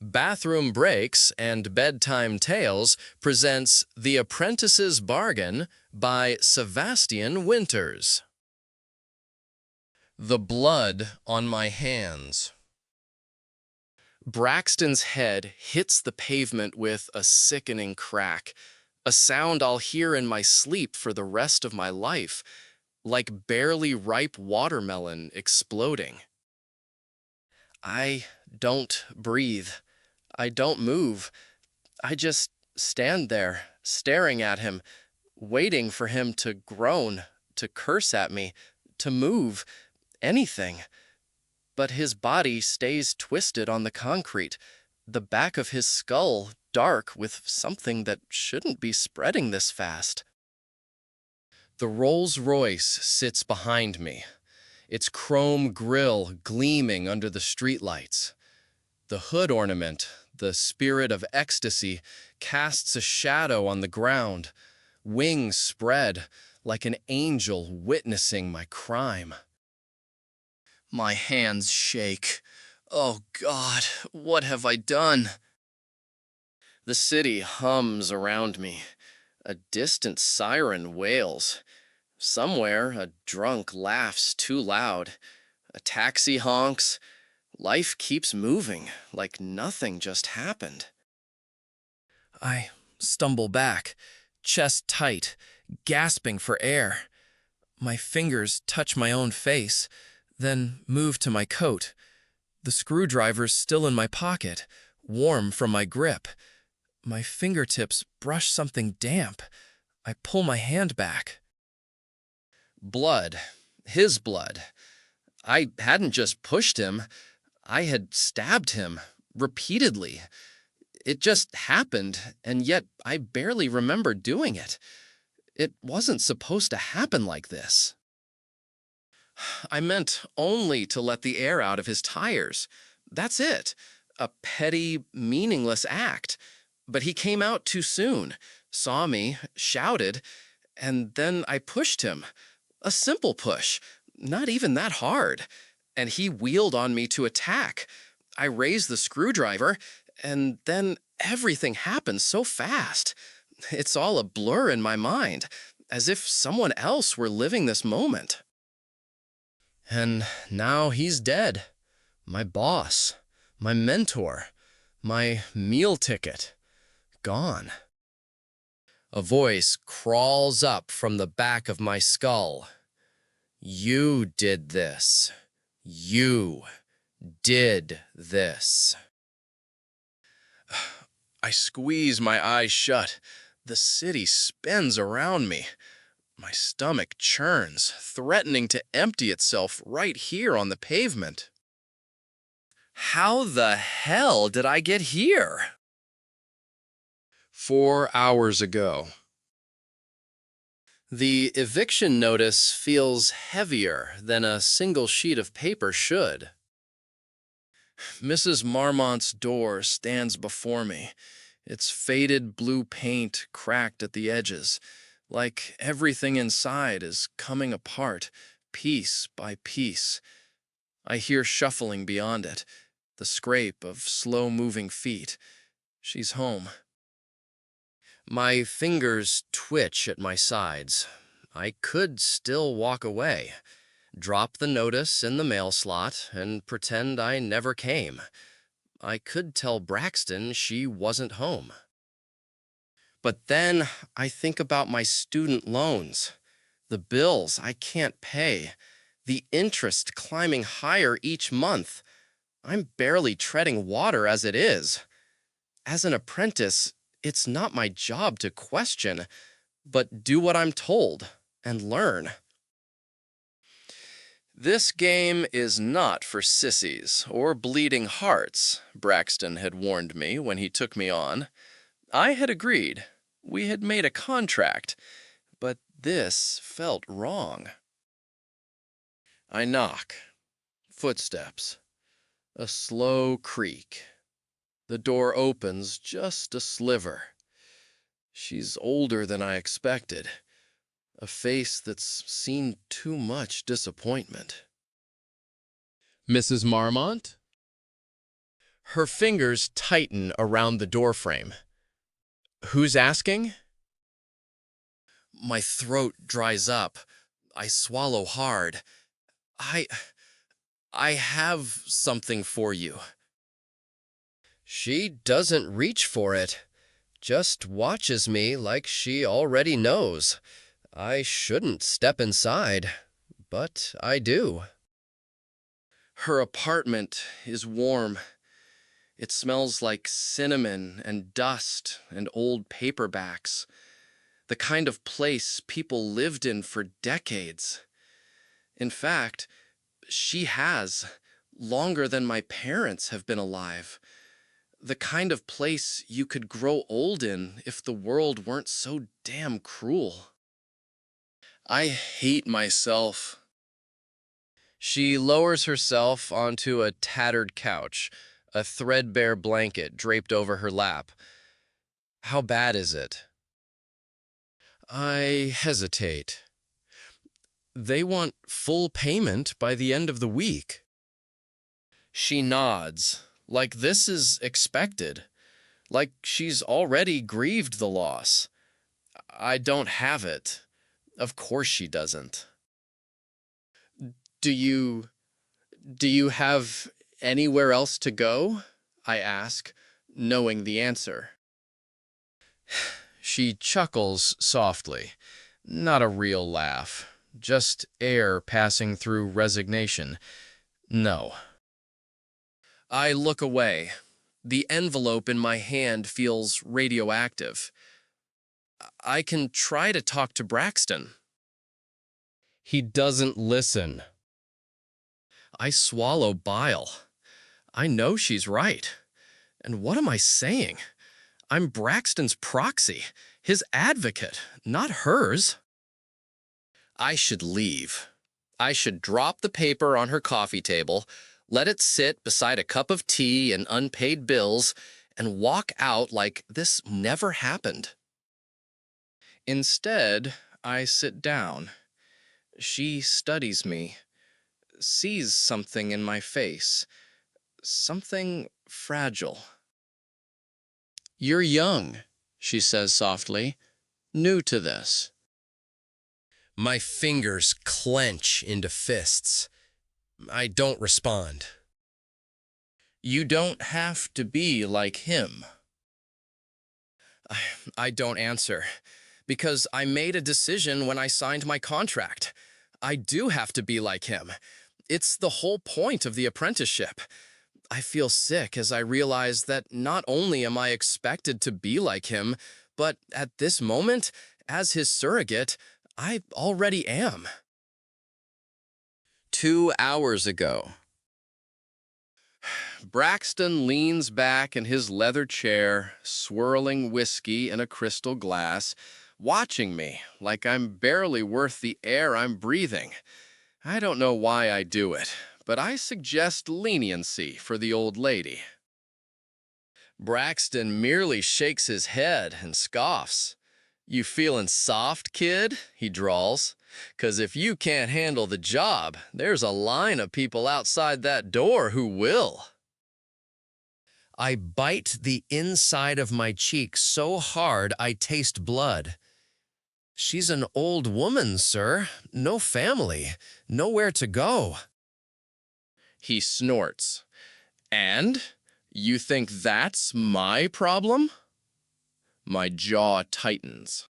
Bathroom Breaks and Bedtime Tales presents The Apprentice's Bargain by Sevastian Winters. The Blood on My Hands. Braxton's head hits the pavement with a sickening crack, a sound I'll hear in my sleep for the rest of my life, like barely ripe watermelon exploding. I don't breathe. I don't move. I just stand there, staring at him, waiting for him to groan, to curse at me, to move, anything. But his body stays twisted on the concrete, the back of his skull dark with something that shouldn't be spreading this fast. The Rolls-Royce sits behind me, its chrome grille gleaming under the streetlights. The hood ornament, the spirit of ecstasy, casts a shadow on the ground, wings spread like an angel witnessing my crime. My hands shake. Oh God, what have I done? The city hums around me. A distant siren wails. Somewhere, a drunk laughs too loud. A taxi honks. Life keeps moving, like nothing just happened. I stumble back, chest tight, gasping for air. My fingers touch my own face, then move to my coat. The screwdriver's still in my pocket, warm from my grip. My fingertips brush something damp. I pull my hand back. Blood. His blood. I hadn't just pushed him. I had stabbed him, repeatedly. It just happened, and yet I barely remember doing it. It wasn't supposed to happen like this. I meant only to let the air out of his tires. That's it. A petty, meaningless act. But he came out too soon, saw me, shouted, and then I pushed him. A simple push, not even that hard. And he wheeled on me to attack. I raised the screwdriver, and then everything happened so fast. It's all a blur in my mind, as if someone else were living this moment. And now he's dead. My boss, my mentor, my meal ticket, gone. A voice crawls up from the back of my skull. You did this. You did this. I squeeze my eyes shut. The city spins around me. My stomach churns, threatening to empty itself right here on the pavement. How the hell did I get here? 4 hours ago. The eviction notice feels heavier than a single sheet of paper should. Mrs. Marmont's door stands before me, its faded blue paint cracked at the edges, like everything inside is coming apart, piece by piece. I hear shuffling beyond it, the scrape of slow-moving feet. She's home. My fingers twitch at my sides. I could still walk away, drop the notice in the mail slot, and pretend I never came. I could tell Braxton she wasn't home. But then I think about my student loans, the bills I can't pay, the interest climbing higher each month. I'm barely treading water as it is. As an apprentice, it's not my job to question, but do what I'm told and learn. This game is not for sissies or bleeding hearts, Braxton had warned me when he took me on. I had agreed. We had made a contract, but this felt wrong. I knock. Footsteps. A slow creak. The door opens just a sliver. She's older than I expected. A face that's seen too much disappointment. Mrs. Marmont? Her fingers tighten around the doorframe. Who's asking? My throat dries up. I swallow hard. I... I have something for you. She doesn't reach for it, just watches me like she already knows. I shouldn't step inside, but I do. Her apartment is warm. It smells like cinnamon and dust and old paperbacks, the kind of place people lived in for decades. In fact, she has, longer than my parents have been alive. The kind of place you could grow old in if the world weren't so damn cruel. I hate myself. She lowers herself onto a tattered couch, a threadbare blanket draped over her lap. How bad is it? I hesitate. They want full payment by the end of the week. She nods, like this is expected, like she's already grieved the loss. I don't have it. Of course she doesn't. Do you have anywhere else to go? I ask, knowing the answer. She chuckles softly, not a real laugh. Just air passing through resignation. No. I look away. The envelope in my hand feels radioactive. I can try to talk to Braxton. He doesn't listen. I swallow bile. I know she's right. And what am I saying? I'm Braxton's proxy, his advocate, not hers. I should leave. I should drop the paper on her coffee table, let it sit beside a cup of tea and unpaid bills, and walk out like this never happened. Instead, I sit down. She studies me, sees something in my face, something fragile. You're young, she says softly, new to this. My fingers clench into fists. I don't respond. You don't have to be like him. I don't answer, because I made a decision when I signed my contract. I do have to be like him. It's the whole point of the apprenticeship. I feel sick as I realize that not only am I expected to be like him, but at this moment, as his surrogate, I already am. 2 hours ago. Braxton leans back in his leather chair, swirling whiskey in a crystal glass, watching me like I'm barely worth the air I'm breathing. I don't know why I do it, but I suggest leniency for the old lady. Braxton merely shakes his head and scoffs. You feelin' soft, kid? He drawls. 'Cause if you can't handle the job, there's a line of people outside that door who will. I bite the inside of my cheek so hard I taste blood. She's an old woman, sir. No family. Nowhere to go. He snorts. And? You think that's my problem? My jaw tightens.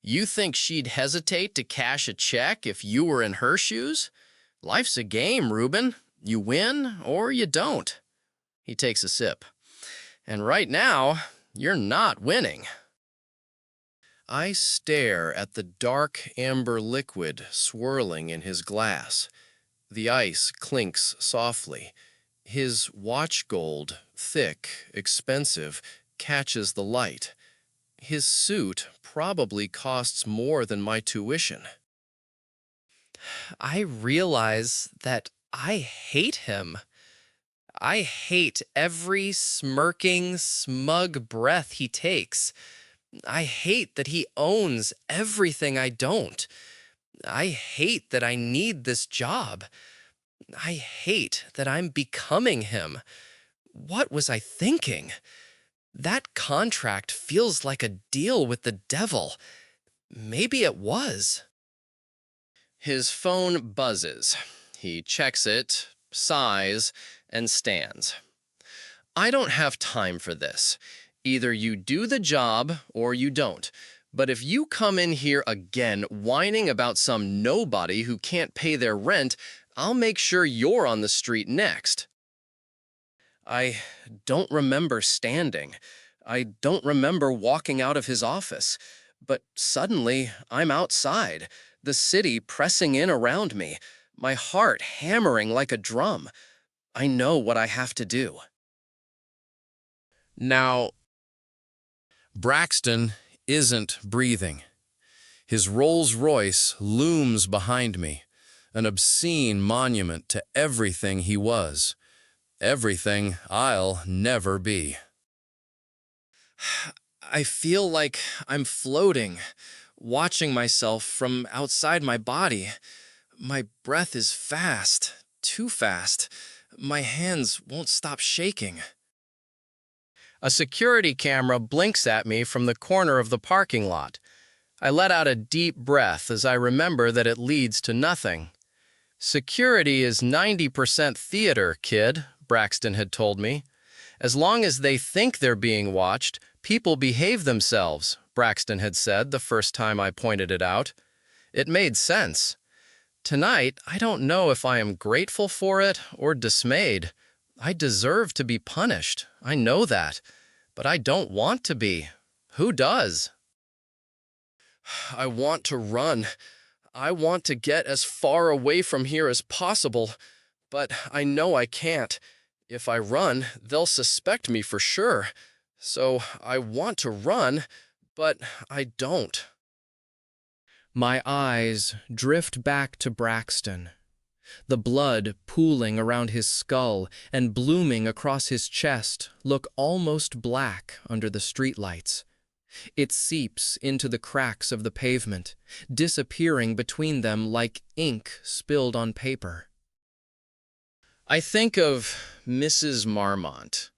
You think she'd hesitate to cash a check if you were in her shoes? Life's a game, Reuben. You win or you don't. He takes a sip. And right now, you're not winning. I stare at the dark amber liquid swirling in his glass. The ice clinks softly. His watch gold, thick, expensive, catches the light. His suit probably costs more than my tuition. I realize that I hate him. I hate every smirking, smug breath he takes. I hate that he owns everything I don't. I hate that I need this job. I hate that I'm becoming him. What was I thinking? That contract feels like a deal with the devil. Maybe it was. His phone buzzes. He checks it, sighs, and stands. I don't have time for this. Either you do the job or you don't. But if you come in here again whining about some nobody who can't pay their rent, I'll make sure you're on the street next. I don't remember standing. I don't remember walking out of his office. But suddenly, I'm outside, the city pressing in around me, my heart hammering like a drum. I know what I have to do. Now, Braxton isn't breathing. His Rolls-Royce looms behind me, an obscene monument to everything he was, everything I'll never be. I feel like I'm floating, watching myself from outside my body. My breath is fast, too fast. My hands won't stop shaking. A security camera blinks at me from the corner of the parking lot. I let out a deep breath as I remember that it leads to nothing. Security is 90% theater, kid, Braxton had told me. As long as they think they're being watched, people behave themselves, Braxton had said the first time I pointed it out. It made sense. Tonight, I don't know if I am grateful for it or dismayed. I deserve to be punished. I know that. But I don't want to be. Who does? I want to run. I want to get as far away from here as possible. But I know I can't. If I run, they'll suspect me for sure. So I want to run, but I don't. My eyes drift back to Braxton. The blood pooling around his skull and blooming across his chest look almost black under the streetlights. It seeps into the cracks of the pavement, disappearing between them like ink spilled on paper. I think of Mrs. Marmont.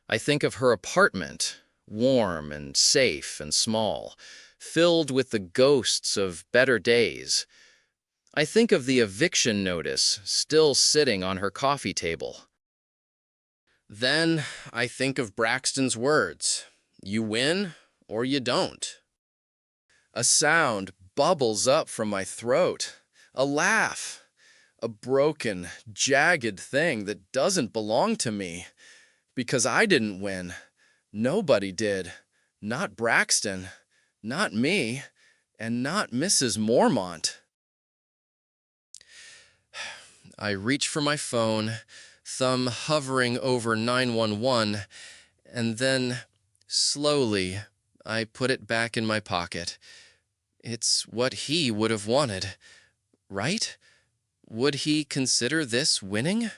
I think of her apartment, warm and safe and small, filled with the ghosts of better days. I think of the eviction notice still sitting on her coffee table. Then I think of Braxton's words, "You win or you don't." A sound bubbles up from my throat, a laugh, a broken, jagged thing that doesn't belong to me. Because I didn't win. Nobody did. Not Braxton, not me, and not Mrs. Mormont. I reach for my phone, thumb hovering over 911, and then, slowly, I put it back in my pocket. It's what he would have wanted, right? Would he consider this winning?